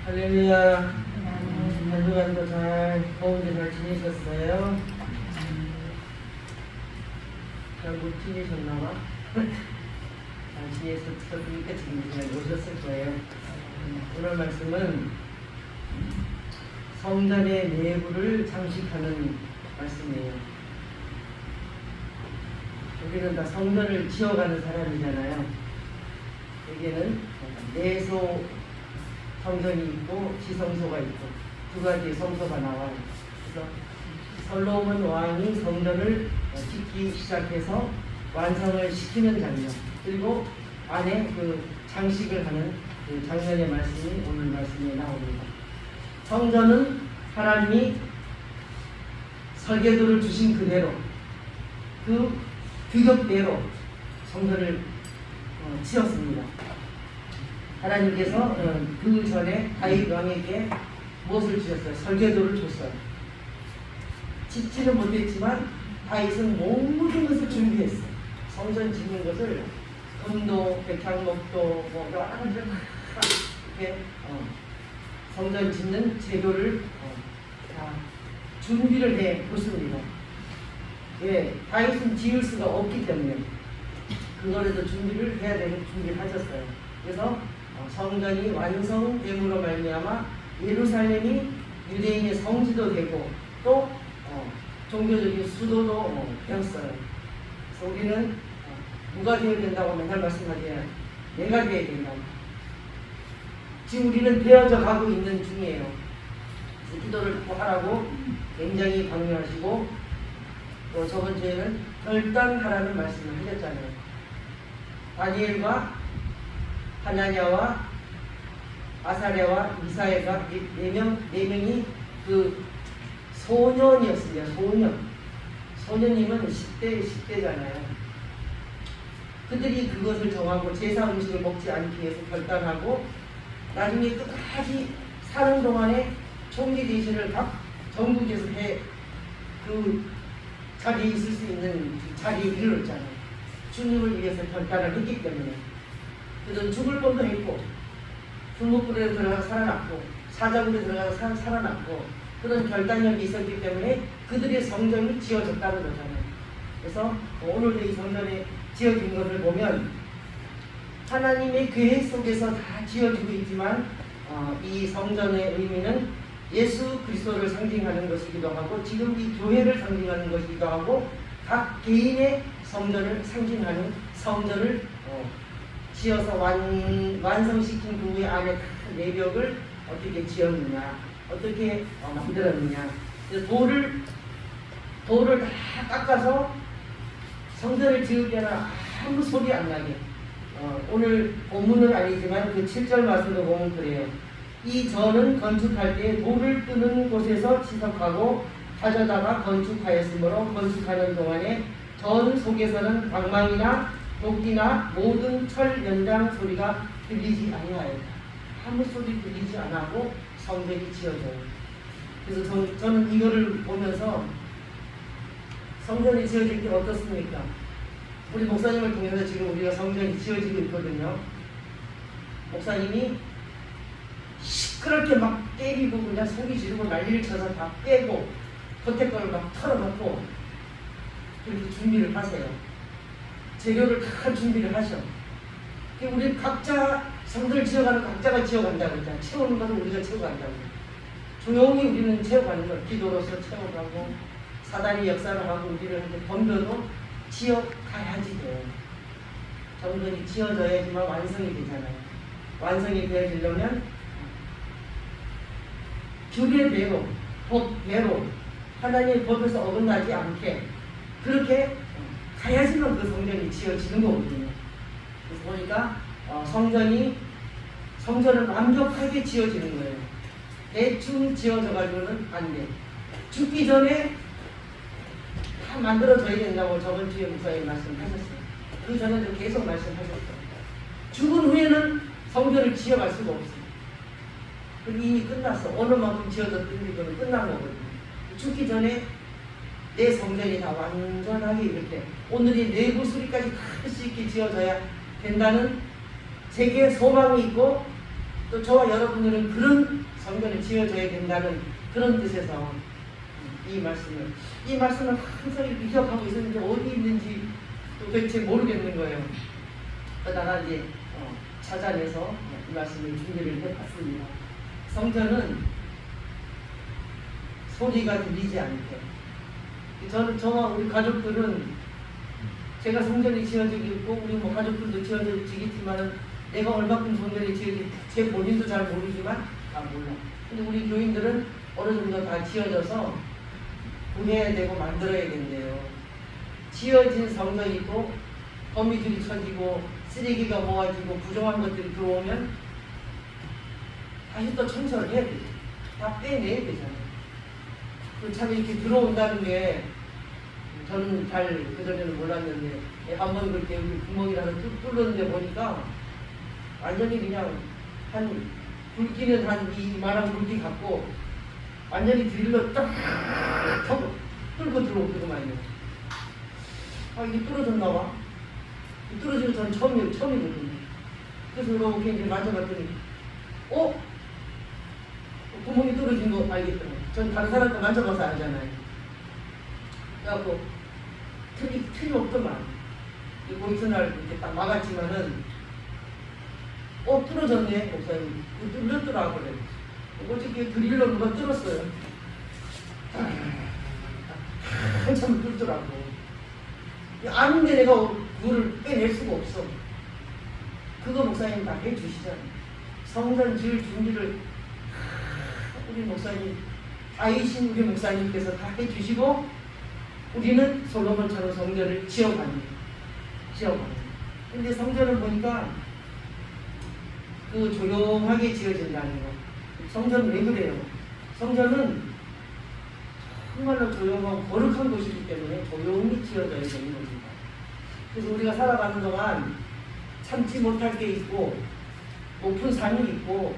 할렐루야. 한 주간도 더운데 잘 지내셨어요? 잘 못 지내셨나봐? 잘 지내셨으니까 지금 잘 오셨을 거예요. 오늘 말씀은 성전의 내부를 장식하는 말씀이에요. 우리는 다 성전을 지어가는 사람이잖아요. 여기에는 내소 성전이 있고 지성소가 있고 두 가지의 성소가 나와요. 그래서 솔로몬 왕이 성전을 짓기 시작해서 완성을 시키는 장면, 그리고 안에 그 장식을 하는 그 장면의 말씀이 오늘 말씀에 나옵니다. 성전은 하나님이 설계도를 주신 그대로 그 규격대로 성전을 지었습니다. 하나님께서 그 전에 다윗 왕에게 무엇을 주셨어요? 설계도를 줬어요. 짓지는 못했지만 다윗은 모든 것을 준비했어요. 성전 짓는 것을 금도, 백향목도, 뭐 여러 가지 이렇게 성전 짓는 재료를 다 준비를 해 놓습니다. 예, 다윗은 지을 수가 없기 때문에 그거라도 준비를 해야 되는 준비를 하셨어요. 그래서 성전이 완성됨으로 말미암아 예루살렘이 유대인의 성지도 되고 또 종교적인 수도도 되었어요. 그래서 우리는 누가 되어야 된다고 맨날 말씀하잖아요. 내가 되어야 된다고. 지금 우리는 되어져 가고 있는 중이에요. 그래서 기도를 꼭 하라고 굉장히 강요하시고 또 저번 주에는 결단하라는 말씀을 하셨잖아요. 다니엘과 하나냐와 아사랴와 미사엘과 네 명이 그 소년이었습니다. 소년이면 10대잖아요. 그들이 그것을 정하고 제사 음식을 먹지 않기 위해서 결단하고 나중에 끝까지 사는 동안에 총리 대신을 각 전국에서 그 자리에 있을 수 있는 자리에 이르렀잖아요. 주님을 위해서 결단을 했기 때문에. 그들은 죽을 뻔도 했고 불목불에 들어가서 살아났고 사자굴에 들어가서 살아났고 그런 결단력이 있었기 때문에 그들의 성전이 지어졌다는 거잖아요. 그래서 오늘도 이 성전에 지어진 것을 보면 하나님의 계획 속에서 다 지어지고 있지만 이 성전의 의미는 예수 그리스도를 상징하는 것이기도 하고 지금 이 교회를 상징하는 것이기도 하고 각 개인의 성전을 상징하는 성전을 지어서 완성시킨 그 후에 안에 다 내벽을 어떻게 지었느냐, 어떻게 만들었느냐. 돌을 다 깎아서 성전을 지으기에는 아무 소리 안 나게. 오늘 본문은 아니지만 그 7절 말씀도 보면 그래요. 이 전은 건축할 때 돌을 뜨는 곳에서 지석하고 가져다가 건축하였으므로 건축하는 동안에 전 속에서는 방망이나 도끼나 모든 철 연장 소리가 들리지 아니하였다. 아무 소리 들리지 않고 성전이 지어져요. 그래서 저는 이거를 보면서 성전이 지어질 때 어떻습니까? 우리 목사님을 통해서 지금 우리가 성전이 지어지고 있거든요. 목사님이 시끄럽게 막 때리고 그냥 소리 지르고 난리를 쳐서 다 빼고 겉에 걸 막 털어놓고 그렇게 준비를 하세요. 재료를 다 준비를 하셔. 우리 각자 성전을 지어가는 각자가 지어간다고 했잖아. 채우는 것은 우리가 채워간다고. 조용히 우리는 채워가는 거야. 기도로서 채워가고 사단이 역사를 하고 우리를 덤벼도 지어가야지 돼요. 성전이 지어져야지만 완성이 되잖아요. 완성이 되어지려면 규례대로, 법대로 하나님의 법에서 어긋나지 않게 그렇게 가야지만 그 성전이 지어지는 거거든요. 그래서 보니까 성전은 완벽하게 지어지는 거예요. 대충 지어져가지고는 안 돼. 죽기 전에 다 만들어져야 된다고 저번 주에 목사님 말씀하셨어요. 그 전에도 계속 말씀하셨어요. 죽은 후에는 성전을 지어갈 수가 없어요. 이미 끝났어. 어느 만큼 지어졌든지 그건 끝난 거거든요. 죽기 전에 내 성전이 다 완전하게 이렇게 오늘이 내부 수리까지 다 할 수 있게 지어져야 된다는 제게 소망이 있고 또 저와 여러분들은 그런 성전이 지어져야 된다는 그런 뜻에서 이 말씀을 항상 이렇게 기억하고 있었는데 어디 있는지 도대체 모르겠는 거예요. 그러다가 이제 찾아내서 이 말씀을 준비를 해봤습니다. 성전은 소리가 들리지 않게. 저와 우리 가족들은 제가 성전이 지어지고 있고 우리 가족들도 지어지겠지만은 내가 얼마큼 성전이 지어질지 제 본인도 잘 모르지만 다 몰라. 근데 우리 교인들은 어느 정도 다 지어져서 구해야 되고 만들어야 된대요. 지어진 성전이고 거미줄이 쳐지고 쓰레기가 모아지고 부정한 것들이 들어오면 다시 또 청소를 해야 되죠. 다 빼내야 되잖아요. 참 이렇게 들어온다는 게 저는 잘 그전에는 몰랐는데 한번 그렇게 구멍이라도 뚫었는데 보니까 완전히 그냥 굵기는 한 이만한 굵기 갖고 완전히 드릴로 딱 뚫고 들어오더만요. 이게 뚫어졌나 봐. 뚫어지고 저는 처음이거든요. 그래서 이렇게 이제 만져봤더니 구멍이 뚫어진 거 알겠더라고요. 전 다른 사람 거 만져봐서 알잖아요. 그래갖고 틀림없더만. 거기서 날 이렇게 딱 막았지만은 뚫어졌네 목사님. 뚫렸더라 그래. 어저께 드릴로 누가 뚫었어요. 한참 뚫더라고. 아는데 내가 그거를 빼낼 수가 없어. 그거 목사님 다 해주시잖아요. 성전 지을 준비를 우리 목사님, 아이신 우리 목사님께서 다 해주시고 우리는 솔로몬처럼 성전을 지어갑니다. 근데 성전을 보니까 그 조용하게 지어진다는 거. 성전은 왜 그래요? 성전은 정말로 조용하고 거룩한 곳이기 때문에 조용히 지어져야 되는 겁니다. 그래서 우리가 살아가는 동안 참지 못할 게 있고 높은 산이 있고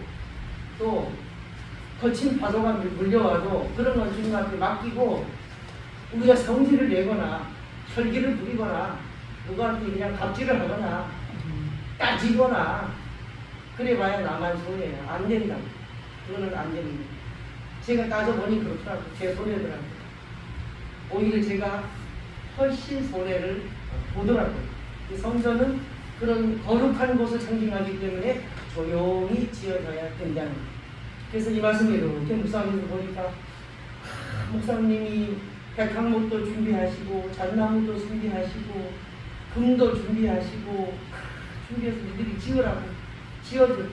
또 거친 파도가 물려와도 그런 건 주님 앞에 맡기고 우리가 성질을 내거나 혈기를 부리거나 누구한테 그냥 갑질을 하거나 따지거나 그래봐야 나만 손해예요. 안 된다. 그거는 안 됩니다. 제가 따져보니 그렇더라고요. 제 손해더라고요. 오히려 제가 훨씬 손해를 보더라고요. 성전은 그런 거룩한 곳을 상징하기 때문에 조용히 지어져야 된다는 거예요. 그래서 이 말씀을 이렇게 묵상해서 보니까 목사님이 백향목도 준비하시고 잣나무도 준비하시고 금도 준비하시고 준비해서 니들이 지으라고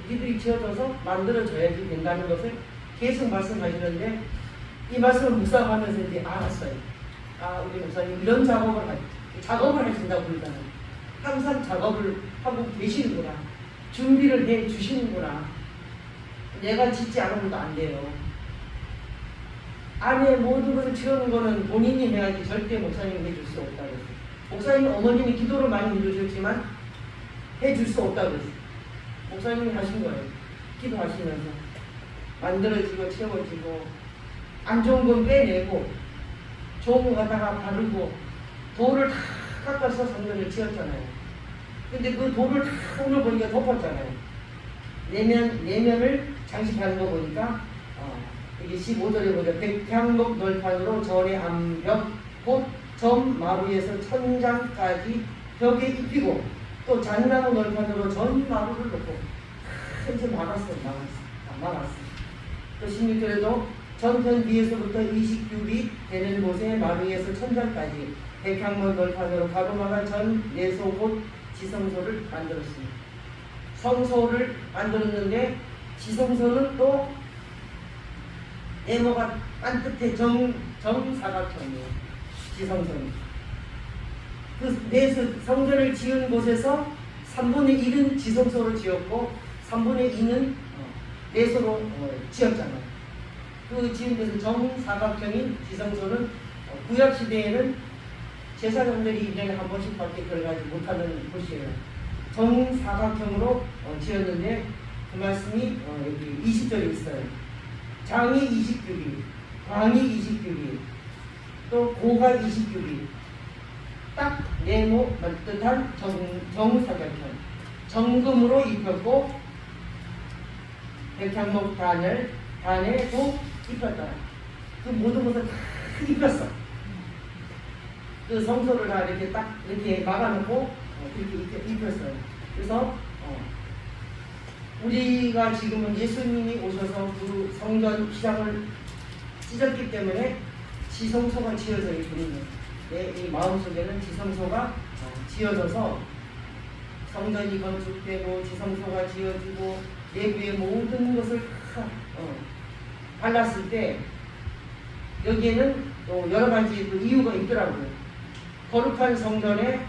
니들이 지어져서 만들어져야지 된다는 것을 계속 말씀하시는데 이 말씀을 묵상하면서 이제 알았어요. 우리 목사님 이런 작업을 하신다고 그러잖아요. 항상 작업을 하고 계시는구나. 준비를 해 주시는구나. 내가 짓지 않으면 안 돼요. 안에 모든 것을 채우는 거는 본인이 해야지 절대 목사님이 해줄 수 없다고 했어요. 목사님 어머님이 기도를 많이 해주셨지만 해줄 수 없다고 했어요. 목사님이 하신 거예요. 기도하시면서 만들어지고 채워지고 안 좋은 건 빼내고 좋은 거 갖다가 바르고 돌을 다 깎아서 성전을 지었잖아요. 근데 그 돌을 다 오늘 보니까 덮었잖아요. 내면을 장식하는 거 보니까 이게 15절에 보니까 백향목 널판으로 절의 암벽 곧 점 마루에서 천장까지 벽에 입히고 또 잣나무 널판으로 전 마루를 놓고 이제 막았어. 또 16절에도 전편 뒤에서부터 20규빗 되는 곳에 마루에서 천장까지 백향목 널판으로 가로막아 전 내소 곧 지성소를 만들었습니다. 성소를 만들었는데 지성소는 또 네모가 딴뜻해 정사각형이에요. 지성소는 그 성전을 지은 곳에서 3분의 1은 지성소로 지었고 3분의 2는 내소로 지었잖아요. 그 지은 데서 정사각형인 지성소는 구약시대에는 제사장들이 1년에 한 번씩밖에 들어가지 못하는 곳이에요. 정사각형으로 지었는데 그 말씀이 여기 20절에 있어요. 장이 20규빗, 광이 20규빗, 또 고가 26일, 딱 네모 맞듯한 정사각형, 정금으로 입혔고 백향목 단에도 입혔다. 그 모든 것을 다 입혔어. 그 성소를 다 이렇게 딱 이렇게 막아놓고 이렇게 입혔어요. 그래서 우리가 지금은 예수님이 오셔서 그 성전 휘장을 찢었기 때문에 지성소가 지어져 있거든요. 이 마음속에는 지성소가 지어져서 성전이 건축되고 지성소가 지어지고 내부의 모든 것을 다 발랐을 때 여기에는 또 여러 가지 그 이유가 있더라고요. 거룩한 성전에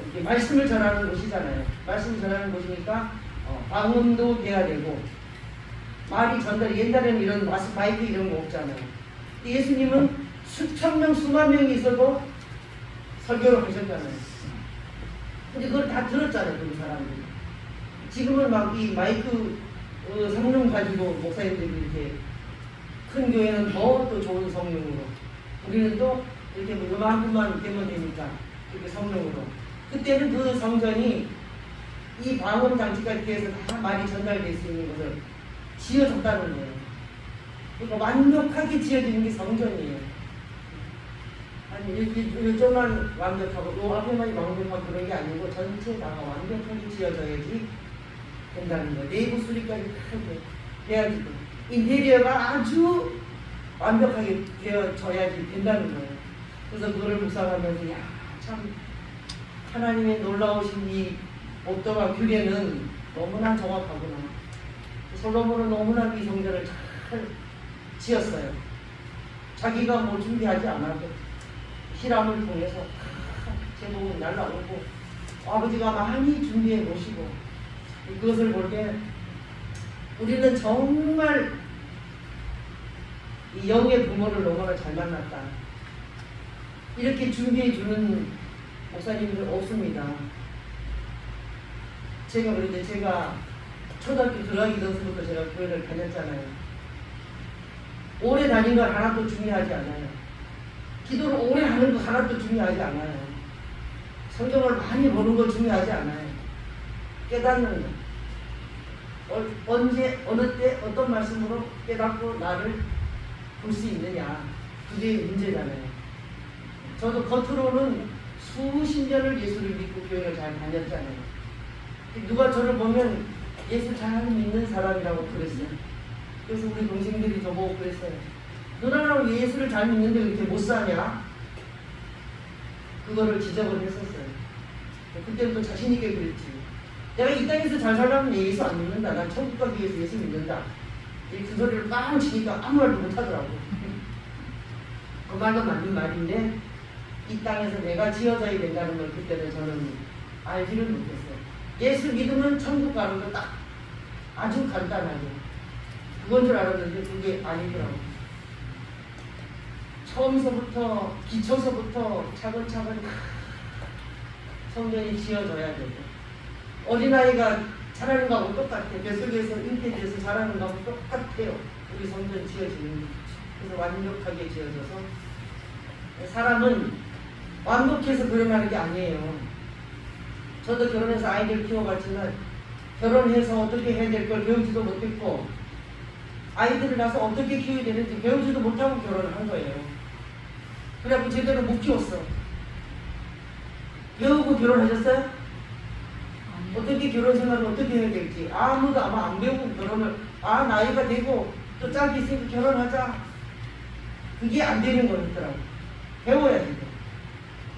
이렇게 말씀을 전하는 곳이잖아요. 말씀을 전하는 곳이니까 방음도 돼야 되고 말이 전달이, 옛날에는 이런 마이크 이런 거 없잖아요. 예수님은 수천 명 수만 명이 있어도 설교를 하셨잖아요. 근데 그걸 다 들었잖아요, 그 사람들이. 지금은 막 이 마이크 성령 가지고 목사님들이 이렇게 큰 교회는 더 또 좋은 성령으로, 우리는 또 이렇게 뭐 요만큼만 되면 되니까 이렇게 성령으로. 그때는 그 성전이 이 방음 장치까지 해서 다 말이 전달될 수 있는 것을 지어졌다는 거예요. 그러니까 완벽하게 지어지는 게 성전이에요. 아니 요점만 완벽하고 요 앞에만 완벽하고 그런 게 아니고 전체 다가 완벽하게 지어져야지 된다는 거예요. 내부 수리까지 다 돼야지. 인테리어가 아주 완벽하게 되어져야지 된다는 거예요. 그래서 그거를 묵상하면서 야, 참 하나님의 놀라우신 이 옥도와 규례는 너무나 정확하구나. 솔로몬은 너무나 이 성전을 잘 지었어요. 자기가 뭐 준비하지 않아도 히람을 통해서 제목은 날라오고 아버지가 많이 준비해 놓으시고, 그것을 볼 때 우리는 정말 이 영의 부모를 너무나 잘 만났다. 이렇게 준비해 주는 목사님들 없습니다. 제가 그런데 제가 초등학교 들어가기 전부터 제가 교회를 다녔잖아요. 오래 다닌 걸 하나도 중요하지 않아요. 기도를 오래 하는 거 하나도 중요하지 않아요. 성경을 많이 보는 거 중요하지 않아요. 깨닫는 거. 언제, 어느 때, 어떤 말씀으로 깨닫고 나를 볼 수 있느냐. 그게 문제잖아요. 저도 겉으로는 수십 년을 예수를 믿고 교회를 잘 다녔잖아요. 누가 저를 보면 예수 잘 믿는 사람이라고 그랬어요. 그래서 우리 동생들이 저보고 그랬어요. 너나는 왜 예수를 잘 믿는데 왜 이렇게 못 사냐? 그거를 지적을 했었어요. 그때부터 자신있게 그랬지. 내가 이 땅에서 잘 살려면 예수 안 믿는다. 난 천국 가기 위해서 예수 믿는다. 그 소리를 빵 치니까 아무 말도 못하더라고. 그 말도 맞는 말인데 이 땅에서 내가 지어져야 된다는 걸 그때는 저는 알지를 못했어요. 예수 믿으면 천국 가는 거 딱 아주 간단하게 그건 줄 알았는데 그게 아니더라고. 처음서부터 기초서부터 차근차근 성전이 지어져야 되고, 어린아이가 자라는 거하고 똑같아. 뱃속에서 잉태돼서 자라는 거하고 똑같아요. 우리 성전 지어지는 게. 그래서 완벽하게 지어져서 사람은 완벽해서 결혼하는 게 아니에요. 저도 결혼해서 아이들 키워봤지만 결혼해서 어떻게 해야 될 걸 배우지도 못했고 아이들을 낳아서 어떻게 키워야 되는지 배우지도 못하고 결혼을 한 거예요. 그래갖고 제대로 못 키웠어. 배우고 결혼하셨어요? 어떻게 결혼 생활을 어떻게 해야 될지 아무도 아마 안 배우고 결혼을 나이가 되고 또 짝이 있으니까 결혼하자. 그게 안 되는 거였더라고. 배워야지.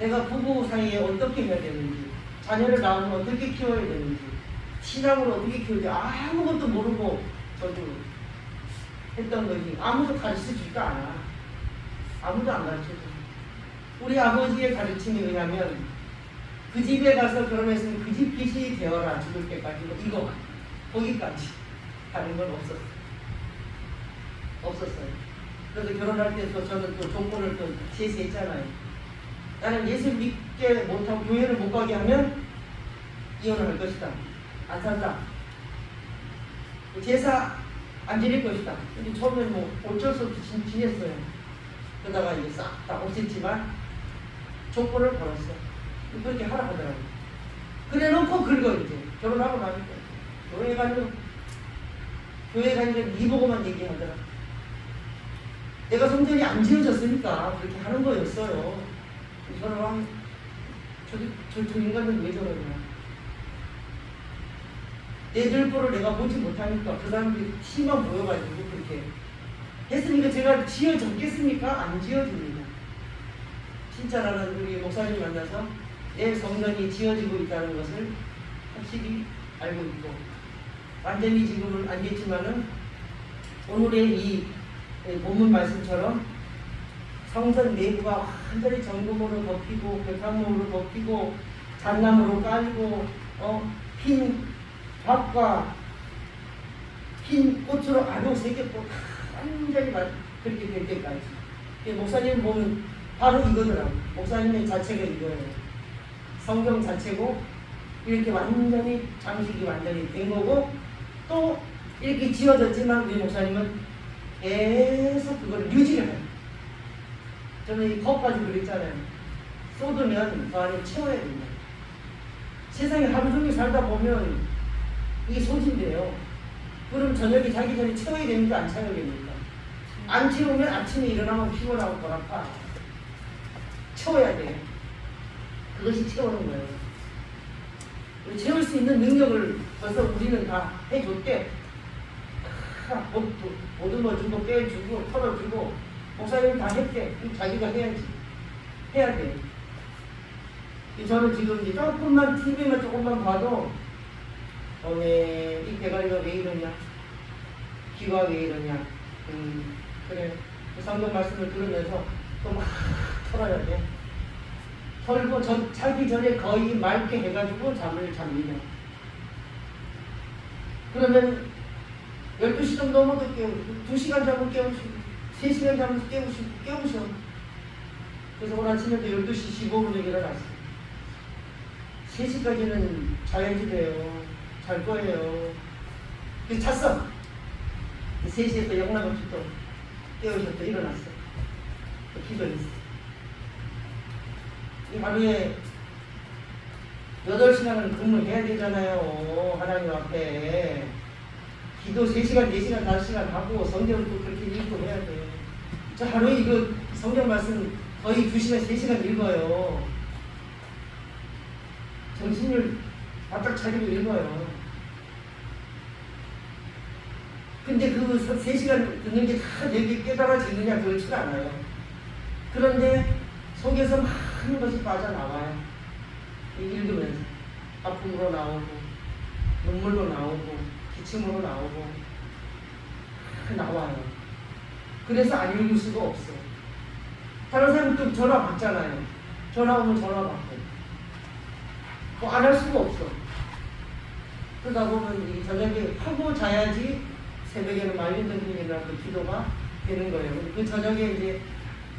내가 부부 사이에 어떻게 해야 되는지, 자녀를 낳으면 어떻게 키워야 되는지, 신앙으로 어떻게 키우지 아무것도 모르고 저도 했던 거지. 아무도 가르쳐주지도 않아. 아무도 안 가르쳐줘. 우리 아버지의 가르침에 의하면 그 집에 가서 결혼했으면 그 집 빚이 되어라 죽을 때까지. 이거 거기까지 다른 건 없었어요. 그래서 결혼할 때도 저는 또 조건을 또 제시했잖아요. 나는 예수 믿게 못하고 교회를 못 가게 하면 이혼을 할 것이다. 안 산다. 제사 안 지낼 것이다. 근데 처음에 뭐 어쩔 수 없이 지냈어요. 그러다가 이제 싹 다 없앴지만 조건을 걸었어. 그렇게 하라 하더라고. 그래 놓고 긁어 이제 결혼하고 나니까 교회 가니까 네 보고만 얘기하더라. 내가 성전이 안 지어졌으니까 그렇게 하는 거였어요. 저는 저 인간은 왜 저러냐. 내 들보를 내가 보지 못하니까 그 사람들이 티만 보여가지고 그렇게 했으니까 제가 지어졌겠습니까? 안 지어집니다. 진짜 나는 우리 목사님 만나서 내 성전이 지어지고 있다는 것을 확실히 알고 있고, 완전히 지금은 안 됐지만은 오늘의 이 본문 말씀처럼 성전 내부가 완전히 정금으로 덮이고 백합목으로 덮이고 잣나무로 깔고 흰 밭과 흰 꽃으로 아록새겼고 완전히 그렇게 될 때까지. 목사님 보면 바로 이거더라고. 목사님의 자체가 이거예요. 성경 자체고 이렇게 완전히 장식이 완전히 된 거고, 또 이렇게 지어졌지만 우리 목사님은 계속 그걸 유지를 해요. 저는 이 겁까지 그랬잖아요. 쏟으면 그 안에 채워야 된다. 세상에 하루 종일 살다 보면 이게 소진돼요. 그럼 저녁에 자기 전에 채워야 됩니까? 안 채워야 됩니까? 안 채우면 아침에 일어나면 피곤하고 뭐랄까 채워야 돼요. 그것이 채우는 거예요. 채울 수 있는 능력을 벌써 우리는 다 해줬대. 보듬어 주고 빼주고 털어주고 목사님 다 했대. 자기가 해야지. 해야 돼. 저는 지금 이제 조금만 TV만 조금만 봐도 이 대가리가 왜 이러냐, 귀가 왜 이러냐, 그래. 성경 말씀을 들으면서 또 막 털어야 돼. 털고 자기 전에 거의 맑게 해가지고 잠을 잡니다. 그러면 12시 정도 넘어도 깨우시고 2시간 자면 깨우시고 3시간 자면 깨우셔. 그래서 오늘 아침에도 12시 15분에 일어났어요. 3시까지는 자야지 돼요. 잘 거예요. 그래서 잤어. 3시에 또 영락없이 또 깨우셔서 일어났어. 또 기도했어. 이 하루에 8시간은 근무해야 되잖아요. 하나님 앞에. 기도 3시간, 4시간, 5시간 하고 성경을 또 그렇게 읽고 해야 돼. 저 하루에 이거 성경 말씀 거의 2시간, 3시간 읽어요. 정신을 바짝 차리고 읽어요. 근데 그 3시간 듣는 게 다 내게 깨달아지느냐 그렇지 않아요. 그런데 속에서 많은 것이 빠져나와요. 읽으면서 아픔으로 나오고 눈물로 나오고 기침으로 나오고 나와요. 그래서 안 읽을 수가 없어요. 다른 사람이 또 전화 받잖아요. 전화 오면 전화 받고 뭐 안 할 수가 없어. 그러다 보면 이 저녁에 하고 자야지 새벽에는 말린 던짐이라고 기도가 되는 거예요. 그 저녁에 이제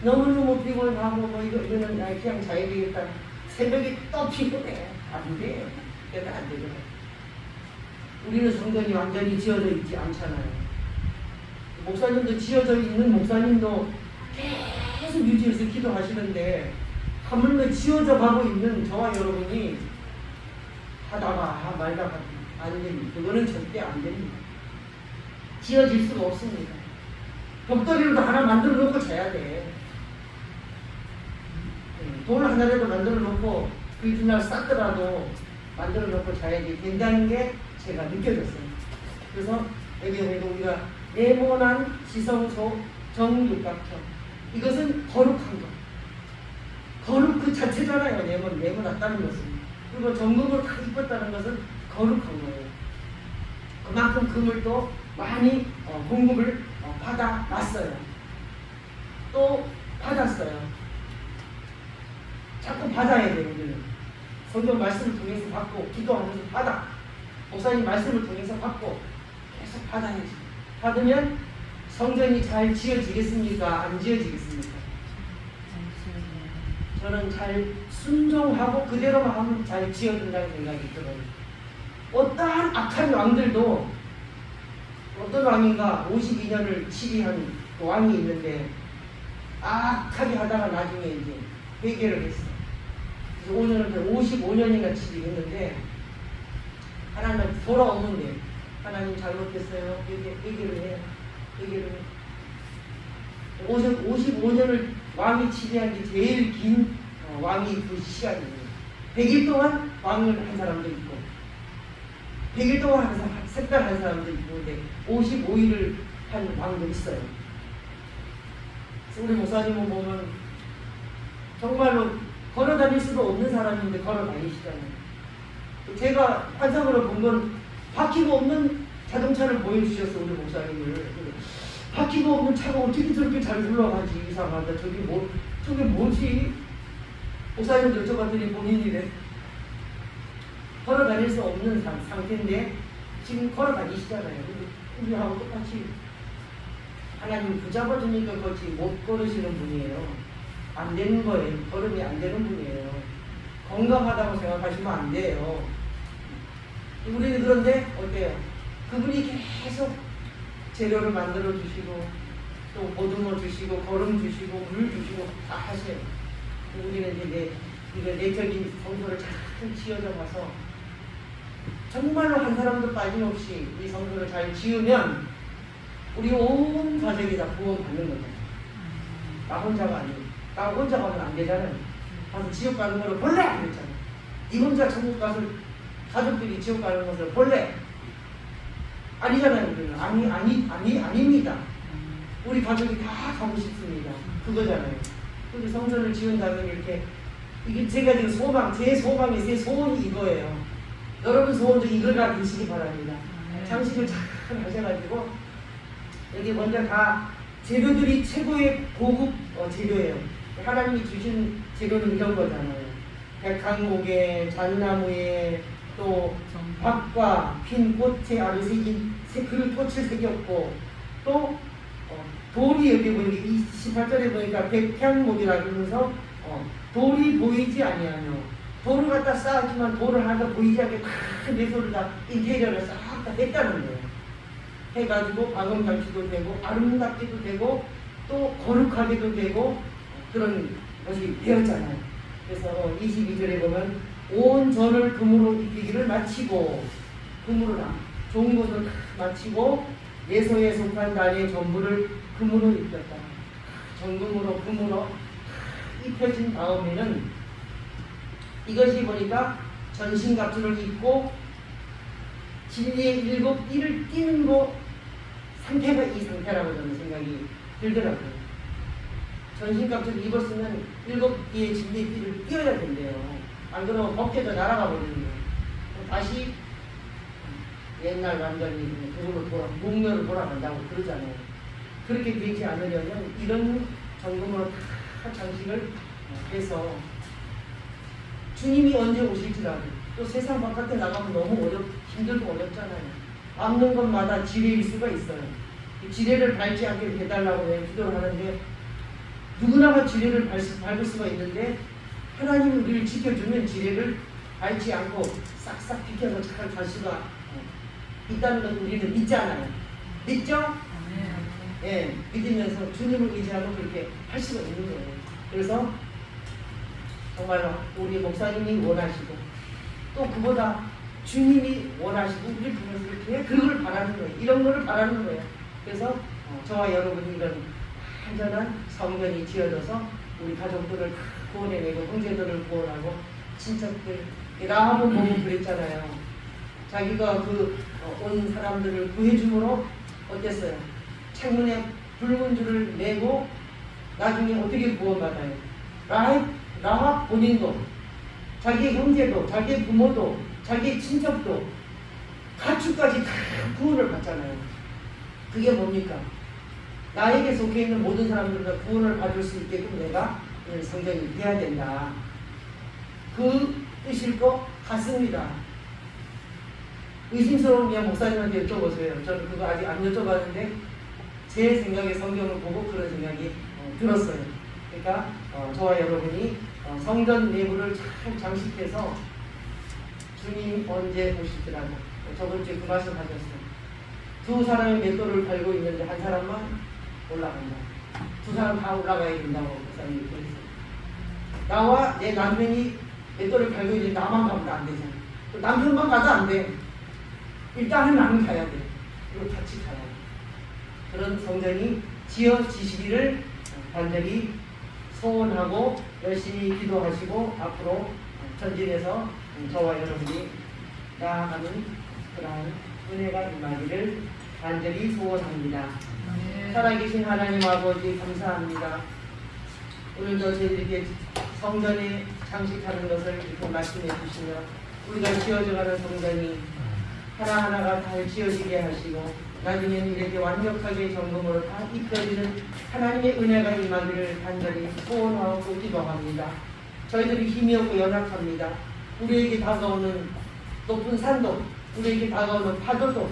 너무너무 피곤하고 뭐 이거는 그냥 자야 되겠다. 새벽에 또 피곤해. 안 돼요. 그게 안 되잖아요. 우리는 성전이 완전히 지어져 있지 않잖아요. 목사님도 지어져 있는 목사님도 계속 유지해서 기도하시는데 하물며 지어져 가고 있는 저와 여러분이 하다가 말다가 안 됩니다. 그거는 절대 안 됩니다. 지어질 수가 없습니다. 벽돌이라도 하나 만들어 놓고 자야 돼. 돌 하나라도 만들어 놓고 그 이튿날 쌌더라도 만들어 놓고 자야지 된다는 게 제가 느껴졌어요. 그래서 여기 우리가 네모난 지성소 정육각형, 이것은 거룩한 것. 거룩 그 자체잖아요. 네모났다는 것은. 그리고 정금으로 다 입었다는 것은 거룩한 거예요. 그만큼 금을도 많이 공급을 받아놨어요. 또 받았어요. 자꾸 받아야 돼요. 우리는 성경 말씀을 통해서 받고 기도하면서 받아. 목사님 말씀을 통해서 받고 계속 받아야지. 받으면 성전이 잘 지어지겠습니까? 안 지어지겠습니까? 저는 잘 순종하고 그대로만 하면 잘 지어진다는 생각이 들어요. 어떠한 악한 왕들도, 어떤 왕인가 52년을 치리한 왕이 있는데 악하게 하다가 나중에 이제 회개를 했어. 그래서 오늘은 55년이나 치료했는데 하나님 돌아오는데 하나님 잘못했어요. 회개를 해요. 회개를 해. 55년을 왕이 치료한 게 제일 긴 왕이 그 시간이에요. 100일 동안 왕을 한 사람도 있고 100일 동안 색깔한 사람도 있고 근데 55일을 한 왕도 있어요. 우리 목사님은 보면 정말로 걸어다닐 수도 없는 사람인데 걸어다니시잖아요. 제가 환상으로 본 건 바퀴가 없는 자동차를 보여주셨어. 우리 목사님을. 바퀴가 없는 차가 어떻게 저렇게 잘 굴러가지. 이상하다. 저게 뭐지? 목사님도 여쭤봤더니 본인이래. 걸어다닐 수 없는 상태인데 지금 걸어다니시잖아요. 우리하고 똑같이 하나님 붙잡아주니까 그렇지 못 걸으시는 분이에요. 안 되는 거예요. 걸음이 안 되는 분이에요. 건강하다고 생각하시면 안 돼요. 우리는 그런데 어때요? 그분이 계속 재료를 만들어 주시고 또 보듬어 주시고 걸음 주시고 물 주시고 다 하세요. 우리는 이제 이거 내적인 성도를 잘 지어져 가서 정말로 한 사람도 빠짐없이 이 성도를 잘 지으면 우리 온 가족이 다 구원받는 거죠. 나 혼자가 아니고 나 혼자 가면 안 되잖아요. 가서 지옥 가는 거를 볼래? 그랬잖아. 이 혼자 천국 가서 가족들이 지옥 가는 것을 볼래? 아니잖아요. 우리는 아닙니다. 우리 가족이 다 가고 싶습니다. 그거잖아요. 우리 성전을 지은다면 이렇게 이게 제가 지금 제 소원이 이거예요. 여러분 소원도 이거가 되시기 바랍니다. 장식을 잘 하셔가지고 여기 먼저 다 재료들이 최고의 고급 재료예요. 하나님이 주신 재료는 이런 거잖아요. 백향목에, 잣나무에, 또 박과 핀 꽃에 아주 그 꽃을 새겼고 또 돌이 여기 보니까 28절에 보니까 백향목이라 그러면서 돌이 보이지 아니하며 돌을 갖다 쌓았지만 돌을 하나 보이지 않게 큰 내소를 다 인테리어를 싹 다 했다는 거예요. 해가지고 방음장치도 되고 아름답기도 되고 또 거룩하기도 되고 그런 것이 되었잖아요. 그래서 22절에 보면 온 전을 금으로 입히기를 마치고 금으로 좋은 것을 마치고 예소에 속한 단의 전부를 금으로 입혔다. 정금으로 금으로 입혀진 다음에는 이것이 보니까 전신갑주를 입고 진리의 7띠를 띠는 거 상태가 이 상태라고 저는 생각이 들더라고요. 전신갑주를 입었으면 7띠의 진리의 띠를 띄어야 된대요. 안 그러면 벗겨져 날아가 버리는 거예요. 다시 옛날 완전히 그걸로 목련을 돌아간다고 그러잖아요. 그렇게 되지 않으려면 이런 정금으로 다 장식을 해서 주님이 언제 오실지라도 또 세상 바깥에 나가면 너무 힘들고 어렵잖아요. 밟는 것마다 지뢰일 수가 있어요. 지뢰를 밟지 않게 해달라고 기도를 하는데 누구나가 지뢰를 밟을 수가 있는데 하나님이 우리를 지켜주면 지뢰를 밟지 않고 싹싹 비켜서 잘 갈 수가 있다는 걸 우리는 믿잖아요. 믿죠? 예, 믿으면서 주님을 의지하고 그렇게 할 수가 있는 거예요. 그래서 정말로 우리 목사님이 원하시고 또 그보다 주님이 원하시고 우리 보면서 이렇게 그걸 바라는 거예요. 이런 거를 바라는 거예요. 그래서 저와 여러분이 이런 한전한 성전이 지어져서 우리 가족들을 구원해내고 형제들을 구원하고 친척들 라합은 보면 그랬잖아요. 자기가 온 사람들을 구해줌으로 어땠어요? 창문에 붉은 줄을 내고 나중에 어떻게 구원받아요? 라합 본인도 자기의 형제도 자기의 부모도 자기의 친척도 가축까지 다 구원을 받잖아요. 그게 뭡니까? 나에게 속해 있는 모든 사람들과 구원을 받을 수 있게끔 내가 성전이 돼야 된다. 그 뜻일 것 같습니다. 의심스러우면 목사님한테 여쭤보세요. 저는 그거 아직 안 여쭤봤는데 제 생각에 성경을 보고 그런 생각이 들었어요. 그러니까 저와 여러분이 성전 내부를 잘 장식해서 주님 언제 오시더라고 저번 주에 그 말씀 하셨어요. 두 사람의 맷돌을 달고 있는데 한 사람만 올라간다. 두 사람 다 올라가야 된다고 목사님이 그랬어요. 나와 내 남편이 맷돌을 갈고 이제 나만 가면 안 되잖아. 남편만 가도 안 돼. 일단은 나는 가야 돼. 그리고 같이 가야 돼. 그런 성전이 지어지시기를 간절히 소원하고 열심히 기도하시고 앞으로 전진해서 저와 여러분이 나아가는 그러한 은혜가 임하기를 간절히 소원합니다. 살아계신 하나님 아버지 감사합니다. 오늘도 저희들에게 성전에 장식하는 것을 이렇게 말씀해 주시며 우리가 지어져가는 성전이 하나하나가 잘 지어지게 하시고 나중에는 이렇게 완벽하게 점검으로 다 입혀지는 하나님의 은혜가 임하기를 간절히 소원하고 기도합니다. 저희들이 힘이 없고 연약합니다. 우리에게 다가오는 높은 산도, 우리에게 다가오는 파도도,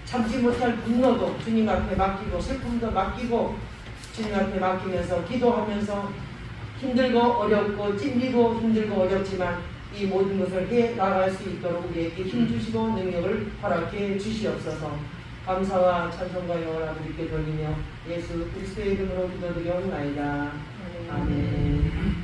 참지 못할 분노도 주님 앞에 맡기고 슬픔도 맡기고 주님 앞에 맡기면서 기도하면서 힘들고 어렵고 찔리고 힘들고 어렵지만 이 모든 것을 해 나갈 수 있도록 우리에게 힘주시고 능력을 허락해 주시옵소서. 감사와 찬송과 영원함을 드리며 예수 그리스도의 이름으로 기도드리옵나이다. 아멘.